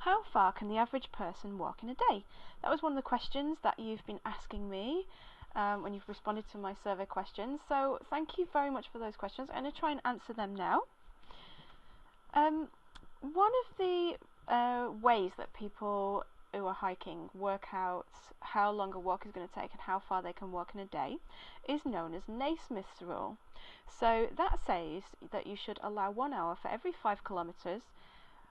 how far can the average person walk in a day? That was one of the questions that you've been asking me when you've responded to my survey questions. So thank you very much for those questions. I'm going to try and answer them now. One of the ways that people who are hiking work out how long a walk is going to take and how far they can walk in a day is known as Naismith's rule. So that says that you should allow 1 hour for every 5 kilometers,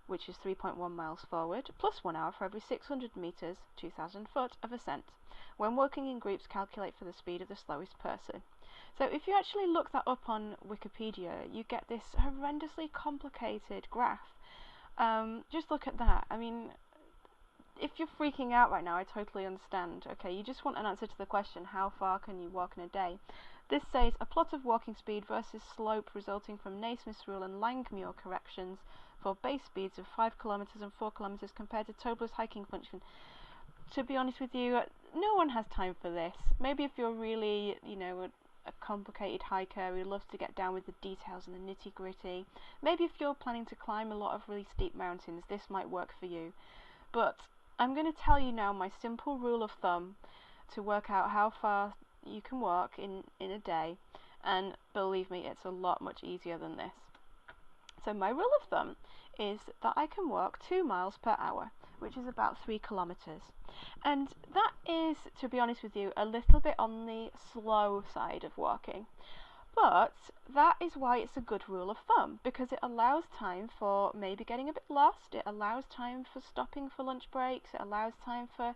which is 3.1 miles forward, plus 1 hour for every 600 meters, 2,000 foot of ascent. When working in groups, calculate for the speed of the slowest person. So if you actually look that up on Wikipedia, you get this horrendously complicated graph. Just look at that. I mean, if you're freaking out right now, I totally understand. Okay, you just want an answer to the question, how far can you walk in a day? This says a plot of walking speed versus slope resulting from Naismith's rule and Langmuir corrections for base speeds of 5 kilometers and 4 kilometers compared to Tobler's hiking function. To be honest with you, no one has time for this. Maybe if you're really, a complicated hiker who loves to get down with the details and the nitty-gritty. Maybe if you're planning to climb a lot of really steep mountains, this might work for you. But I'm going to tell you now my simple rule of thumb to work out how far you can walk in a day, and believe me, it's a lot much easier than this. So my rule of thumb is that I can walk 2 miles per hour, which is about 3 kilometers. And that is, to be honest with you, a little bit on the slow side of walking. But that is why it's a good rule of thumb, because it allows time for maybe getting a bit lost, it allows time for stopping for lunch breaks, it allows time for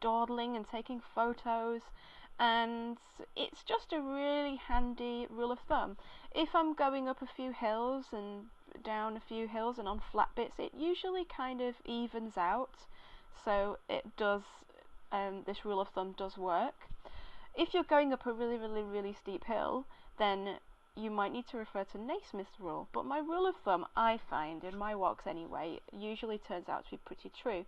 dawdling and taking photos, and it's just a really handy rule of thumb. If I'm going up a few hills and down a few hills and on flat bits, it usually kind of evens out, so it does, this rule of thumb does work. If you're going up a really steep hill, then you might need to refer to Naismith's rule, but my rule of thumb, I find, in my walks anyway, usually turns out to be pretty true.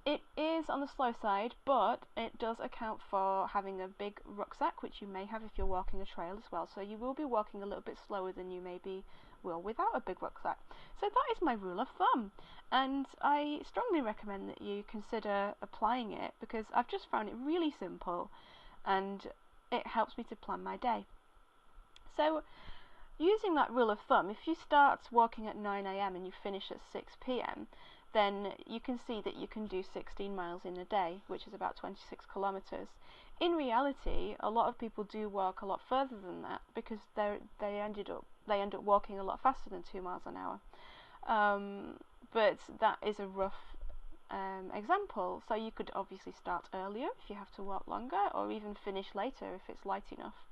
It is on the slow side, but it does account for having a big rucksack, which you may have if you're walking a trail as well, so you will be walking a little bit slower than you maybe will without a big rucksack. So that is my rule of thumb, and I strongly recommend that you consider applying it, because I've just found it really simple and it helps me to plan my day. So using that rule of thumb, if you start walking at 9 AM and you finish at 6 PM, then you can see that you can do 16 miles in a day, which is about 26 kilometers. In reality, a lot of people do walk a lot further than that, because they end up walking a lot faster than 2 miles an hour. But that is a rough example, so you could obviously start earlier if you have to walk longer, or even finish later if it's light enough.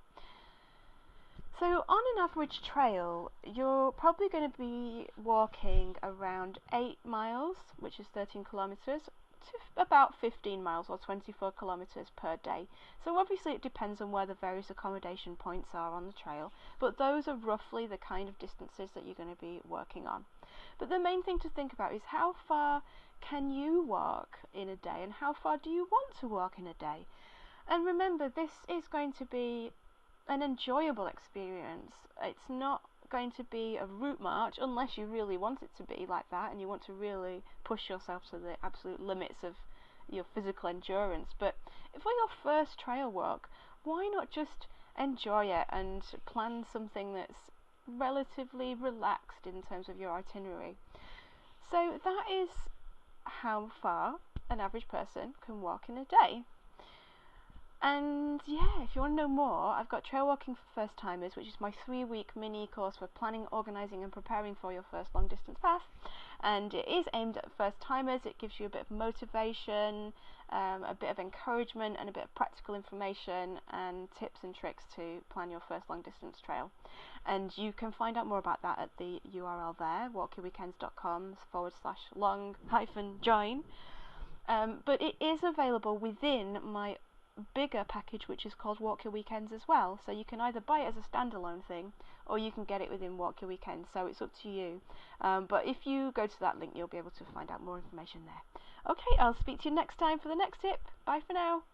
So on an average trail, you're probably going to be walking around 8 miles, which is 13 kilometers, to about 15 miles or 24 kilometers per day. So obviously it depends on where the various accommodation points are on the trail, but those are roughly the kind of distances that you're going to be working on. But the main thing to think about is how far can you walk in a day, and how far do you want to walk in a day? And remember, this is going to be an enjoyable experience. It's not going to be a route march unless you really want it to be like that and you want to really push yourself to the absolute limits of your physical endurance. But for your first trail walk, why not just enjoy it and plan something that's relatively relaxed in terms of your itinerary? So that is how far an average person can walk in a day. And yeah, if you want to know more, I've got Trail Walking for First Timers, which is my 3-week mini course for planning, organising and preparing for your first long distance path. And it is aimed at first timers. It gives you a bit of motivation, a bit of encouragement and a bit of practical information and tips and tricks to plan your first long distance trail. And you can find out more about that at the URL there, walkyourweekends.com/long-join. But it is available within my bigger package, which is called Walk Your Weekends as well, so you can either buy it as a standalone thing or you can get it within Walk Your Weekends, so it's up to you. But if you go to that link, you'll be able to find out more information there. Okay, I'll speak to you next time for the next tip. Bye for now.